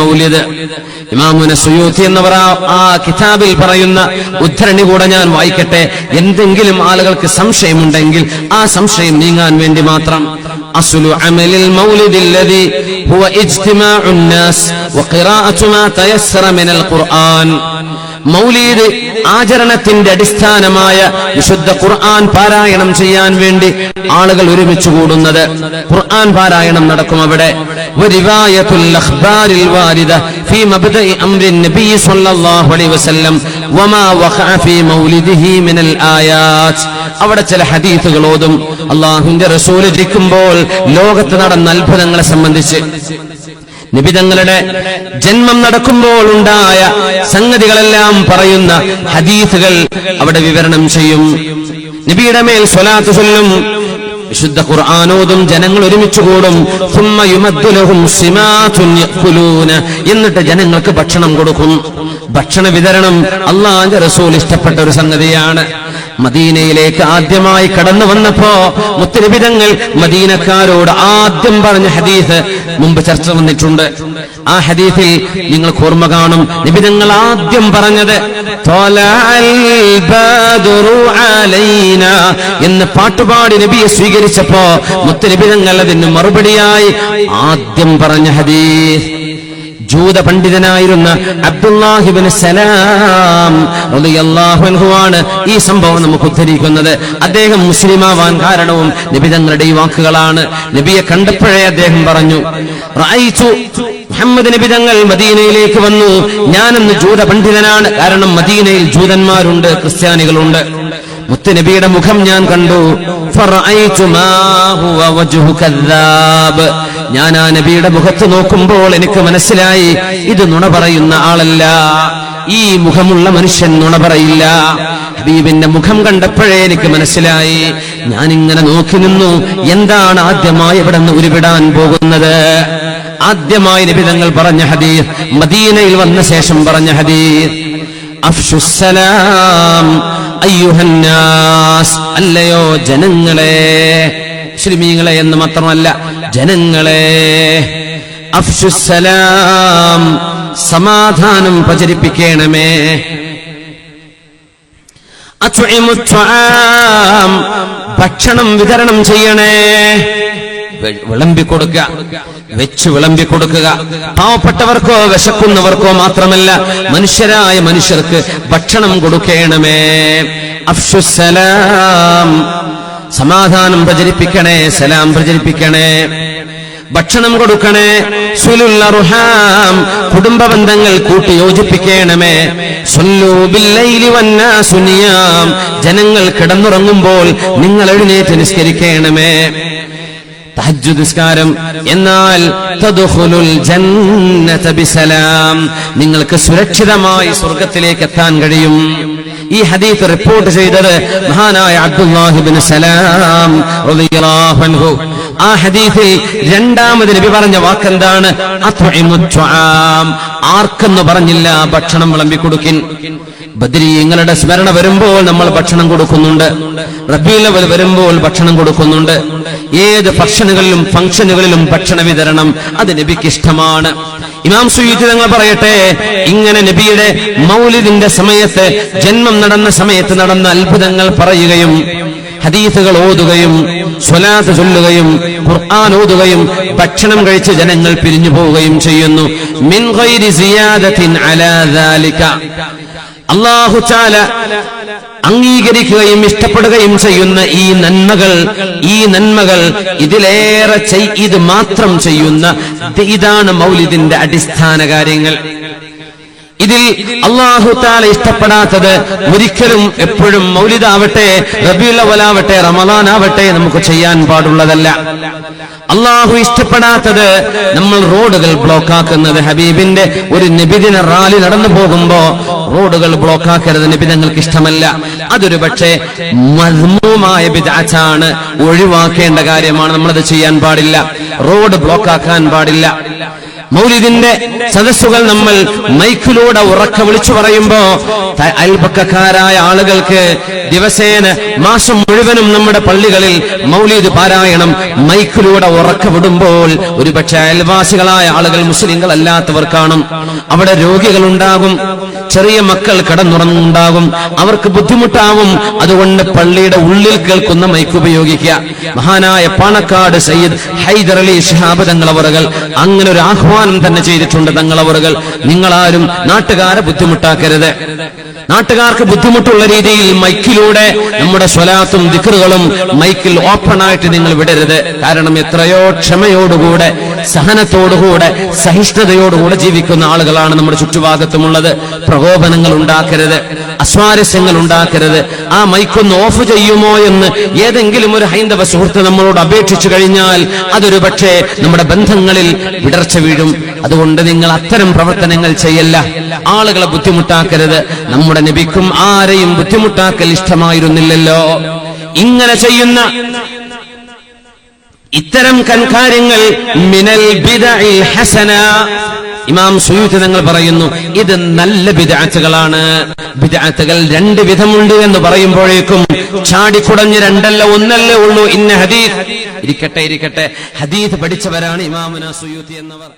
മൗലിദ്. ഇമാമുന സുയൂത്തി എന്നവർ ആ കിതാബിൽ പറയുന്ന ഉദ്ധരണി കൂടെ ഞാൻ വായിക്കട്ടെ. എന്തെങ്കിലും ആളുകൾക്ക് സംശയമുണ്ടെങ്കിൽ ആ സംശയം നീങ്ങാൻ വേണ്ടി മാത്രം. അസ്ലു അമലിൽ മൗലിദി അല്ലദി ഹുവ ഇജ്തിമാഉൻ നാസ് വഖിറാഅതു മാ തയസ്സറ മിനൽ ഖുർആൻ. മൗലീദ് ആചരണത്തിന്റെ അടിസ്ഥാനമായ വിശുദ്ധ ഖുർആൻ പാരായണം ചെയ്യാൻ വേണ്ടി ആളുകൾ ഒരുമിച്ച് കൂടുന്നത്. ഖുർആൻ പാരായണം നടക്കും അവിടെ. വരിവായത്തുൽ അഖ്ബാരിൽ വാരിദ ഫീ മബ്ദഇ അംരി നബി സ്വല്ലല്ലാഹു അലൈഹി വസല്ലം വമാ വഖഅ ഫീ മൗലിദിഹി മിനൽ ആയാത്ത്. അവിടെ ചില ഹദീസുകൾ ഓതും. അല്ലാഹുവിന്റെ റസൂൽ ഇരിക്കുമ്പോൾ ലോകത്ത് നടന്ന അത്ഭുതങ്ങളെ സംബന്ധിച്ച്, നബിതങ്ങളുടെ ജന്മം നടക്കുമ്പോൾ ഉണ്ടായ സംഗതികളെല്ലാം പറയുന്ന ഹദീസുകൾ അവിടെ വിവരണം ചെയ്യും. നബിയുടെ മേൽ സ്വലാത്ത് ചൊല്ലും, വിശുദ്ധ ഖുർആനോദും, ജനങ്ങൾ ഒരുമിച്ച് കൂടും. എന്നിട്ട് ജനങ്ങൾക്ക് ഭക്ഷണം കൊടുക്കും. ഭക്ഷണ വിതരണം അല്ലാഹുവിന്റെ റസൂൽ ഇഷ്ടപ്പെട്ട ഒരു സംഗതിയാണ്. മദീനയിലേക്ക് ആദ്യമായി കടന്നു വന്നപ്പോ മുത്തുനബി തങ്ങൾ മദീനക്കാരോട് ആദ്യം പറഞ്ഞ ഹദീസ് മുമ്പ് ചർച്ച വന്നിട്ടുണ്ട്. ആ ഹദീസിൽ നിങ്ങൾക്ക് ഓർമ്മ കാണും, നബി തങ്ങൾ ആദ്യം പറഞ്ഞത് എന്ന് പാട്ടുപാടി നബിയെ സ്വീകരിച്ചപ്പോ മുത്തുനബി തങ്ങൾ അതിന് മറുപടിയായി ആദ്യം പറഞ്ഞ ഹദീസ് ജൂത പണ്ഡിതനായിരുന്ന അബ്ദുല്ലാഹി ഇബ്നു സലാം റളിയല്ലാഹു അൻഹു ആണ് ഈ സംഭവം നമുക്ക് ഉദ്ധരിക്കുന്നത്. അദ്ദേഹം മുസ്ലിമാവാൻ കാരണവും നബി തങ്ങളുടെ ഈ വാക്കുകളാണ്. നബിയെ കണ്ടപ്പോഴേ അദ്ദേഹം പറഞ്ഞു, റഅയ്തു മുഹമ്മദ് നബി തങ്ങൾ മദീനയിലേക്ക് വന്നു. ഞാനെന്ന് ജൂത പണ്ഡിതനാണ്, കാരണം മദീനയിൽ ജൂതന്മാരുണ്ട്, ക്രിസ്ത്യാനികളുണ്ട്. മുത്തുനബിയുടെ മുഖം ഞാൻ കണ്ടു. ഫറഅയ്തു മാ ഹുവ വജ്ഹു കദ്ദാബ്. ഞാൻ ആ നബിയുടെ മുഖത്ത് നോക്കുമ്പോൾ എനിക്ക് മനസ്സിലായി, ഇത് നുണ പറയുന്ന ആളല്ല, ഈ മുഖമുള്ള മനുഷ്യൻ നുണ പറയില്ല. ഹബീബിന്റെ മുഖം കണ്ടപ്പോഴേ എനിക്ക് മനസ്സിലായി. ഞാനിങ്ങനെ നോക്കി നിന്നു, എന്താണ് ആദ്യമായി ഇവിടെ നിന്ന് ഉരുവിടാൻ പോകുന്നത്? ആദ്യമായി നബി തങ്ങൾ പറഞ്ഞ ഹദീസ്, മദീനയിൽ വന്ന ശേഷം പറഞ്ഞ ഹദീസ്, അഫ്ശുസ്സലാം അയ്യുഹന്നാസ്. അല്ലയോ ജനങ്ങളെ, മുസ്ലിമീങ്ങളെ എന്ന് മാത്രമല്ല ജനങ്ങളെ, അഫ്ശുസ്സലാം സമാധാനം പ്രചരിപ്പിക്കണമേ. അത്ഇമുത്ത്വാം ഭക്ഷണം വിതരണം ചെയ്യണേ, വിളമ്പിക്കൊടുക്കുക, വെച്ച് വിളമ്പിക്കൊടുക്കുക. പാവപ്പെട്ടവർക്കോ വിശക്കുന്നവർക്കോ മാത്രമല്ല, മനുഷ്യരായ മനുഷ്യർക്ക് ഭക്ഷണം കൊടുക്കണമേ. അഫ്ശുസ്സലാം സമാധാനം പ്രചരിപ്പിക്കണേ, സലാം പ്രചരിപ്പിക്കണേ, ഭക്ഷണം കൊടുക്കണേ. സുലുൽ അർഹാം കുടുംബ ബന്ധങ്ങൾ കൂട്ടി യോജിപ്പിക്കണമേ. സ്വല്ലൂ ബില്ലൈലി വന്നാസു നിയാം ജനങ്ങൾ കിടന്നുറങ്ങുമ്പോൾ നിങ്ങൾ എഴുന്നേറ്റ് നിസ്കരിക്കണമേ. തഹജ്ജുദ് നിസ്കാരം. എന്നാൽ തദ്ഖുലുൽ ജന്നത ബിസലാം നിങ്ങൾക്ക് സുരക്ഷിതമായി സ്വർഗ്ഗത്തിലേക്ക് എത്താൻ കഴിയും. ഈ ഹദീസ് റിപ്പോർട്ട് ചെയ്തത് മഹാനായ അബ്ദുല്ലാഹി ഇബ്നു സലാം റളിയല്ലാഹു അൻഹു. ആ ഹദീസിൽ രണ്ടാമത് നബി പറഞ്ഞ വാക്കെന്താണ്? അത്ഇമുത്ത്വാം. ആർക്കെന്ന് പറഞ്ഞില്ല, ഭക്ഷണം വിളമ്പിക്കൊടുക്കിൻ. ബദ്രീങ്ങളുടെ സ്മരണ വരുമ്പോൾ നമ്മൾ ഭക്ഷണം കൊടുക്കുന്നുണ്ട്, റബീഉൽ അവ്വൽ വരുമ്പോൾ ഭക്ഷണം കൊടുക്കുന്നുണ്ട്. ഏത് ഫംഗ്ഷനുകളിലും ഭക്ഷണ വിതരണം അത് നബിക്ക് ഇഷ്ടമാണ്. ഇമാം സുയൂത്തി തങ്ങൾ പറയട്ടെ, ഇങ്ങനെ നബിയുടെ മൗലിദിന്റെ സമയത്ത്, ജന്മം നടന്ന സമയത്ത് നടന്ന അത്ഭുതങ്ങൾ പറയുകയും ഹദീസുകൾ ഓതുകയും സ്വലാത്ത് ചൊല്ലുകയും ഖുർആൻ ഓതുകയും ഭക്ഷണം കഴിച്ച് ജനങ്ങൾ പിരിഞ്ഞു പോവുകയും ചെയ്യുന്നു. മിൻ ഗൈരി സിയാദത്തിൻ അലാ ദാലിക. അല്ലാഹു തആല അംഗീകരിക്കുകയും ഇഷ്ടപ്പെടുകയും ചെയ്യുന്ന ഈ നന്മകൾ ഇതിലേറെ ഇത് മാത്രം ചെയ്യുന്ന, ഇതാണ് മൗലിദിന്റെ അടിസ്ഥാന കാര്യങ്ങൾ. ഇതിൽ അല്ലാഹു തആല ഇഷ്ടപ്പെടാത്തത് ഒരിക്കലും എപ്പോഴും മൗലിദാവട്ടെ, റബീഉൽ അവ്വൽ ആവട്ടെ, റമളാൻ ആവട്ടെ നമുക്ക് ചെയ്യാൻ പാടുള്ളതല്ല. അല്ലാഹു ഇഷ്ടപ്പെടാത്തത് നമ്മൾ റോഡുകൾ ബ്ലോക്കാക്കുന്നത്. ഹബീബിന്റെ ഒരു നബിദിന റാലി നടന്നു പോകുമ്പോ റോഡുകൾ ബ്ലോക്കാക്കരുത്, നബിതങ്ങൾക്ക് ഇഷ്ടമല്ല. അതൊരു പക്ഷേ മദ്മൂമായ ബിദ്അത്താണ്, ഒഴിവാക്കേണ്ട കാര്യമാണ്. നമ്മളത് ചെയ്യാൻ പാടില്ല. റോഡ് ബ്ലോക്കാക്കാൻ പാടില്ല. മൗലിദിന്റെ സദസ്സുകൾ നമ്മൾ മൈക്കിലൂടെ ഉറക്കെ വിളിച്ചു പറയുമ്പോ അയൽപക്കക്കാരായ ആളുകൾക്ക് ദിവസേന മാസം മുഴുവനും നമ്മുടെ പള്ളികളിൽ മൗലിദ് പാരായണം മൈക്കിലൂടെ ഉറക്കെ വിടുമ്പോൾ ഒരുപക്ഷെ അയൽവാസികളായ ആളുകൾ മുസ്ലിങ്ങൾ അല്ലാത്തവർ കാണും. അവിടെ രോഗികളുണ്ടാകും, ചെറിയ മക്കൾ കിടന്നുറങ്ങുണ്ടാകും, അവർക്ക് ബുദ്ധിമുട്ടാവും. അതുകൊണ്ട് പള്ളിയുടെ ഉള്ളിൽ കേൾക്കുന്ന മൈക്ക് ഉപയോഗിക്കുക. മഹാനായ പാണക്കാട് സയ്യിദ് ഹൈദർ അലി ശിഹാബ് തങ്ങളവറുകൾ അങ്ങനെ ഒരു ആഹ്വാനം തന്നെ ചെയ്തിട്ടുണ്ട്. തങ്ങളവറുകൾ, നിങ്ങളാരും നാട്ടുകാരെ ബുദ്ധിമുട്ടാക്കരുത്. നാട്ടുകാർക്ക് ബുദ്ധിമുട്ടുള്ള രീതിയിൽ മൈക്കിലൂടെ നമ്മുടെ സ്വലാത്തും ദിക്റുകളും മൈക്കിൽ ഓപ്പൺ ആയിട്ട് നിങ്ങൾ വിടരുത്. കാരണം എത്രയോ ക്ഷമയോടുകൂടെ, സഹനത്തോടുകൂടെ, സഹിഷ്ണുതയോടുകൂടെ ജീവിക്കുന്ന ആളുകളാണ് നമ്മുടെ ചുറ്റുഭാഗത്തുമുള്ളത്. പ്രകോപനങ്ങൾ ഉണ്ടാക്കരുത്, അസ്വാരസ്യങ്ങൾ ഉണ്ടാക്കരുത്. ആ മൈക്കൊന്ന് ഓഫ് ചെയ്യുമോ എന്ന് ഏതെങ്കിലും ഒരു ഹൈന്ദവ സുഹൃത്ത് നമ്മളോട് അപേക്ഷിച്ചു കഴിഞ്ഞാൽ അതൊരു പക്ഷേ നമ്മുടെ ബന്ധങ്ങളിൽ വിടർച്ച വീഴും. അതുകൊണ്ട് നിങ്ങൾ അത്തരം പ്രവർത്തനങ്ങൾ ചെയ്യല്ല, ആളുകളെ ബുദ്ധിമുട്ടാക്കരുത്. നമ്മുടെ നബിക്കും ആരെയും ബുദ്ധിമുട്ടാക്കൽ ഇഷ്ടമായിരുന്നില്ലല്ലോ. ഇങ്ങനെ ചെയ്യുന്ന ഇത്തരം കാര്യങ്ങൾ മിനൽ ബിദഇൽ ഹസന, ഇമാം സുയൂത്തി തങ്ങൾ പറയുന്നു ഇത് നല്ല ബിദ്അത്തുകളാണ്. ബിദ്അത്തുകൾ രണ്ട് വിധമുണ്ട് എന്ന് പറയുമ്പോഴേക്കും ചാടിക്കുടഞ്ഞ് രണ്ടല്ല ഒന്നല്ലേ ഉള്ളൂ. ഇന്ന ഹദീസ് ഇരിക്കട്ടെ ഹദീസ് പഠിച്ചവരാണ് ഇമാമുന സുയൂത്തി എന്നവർ.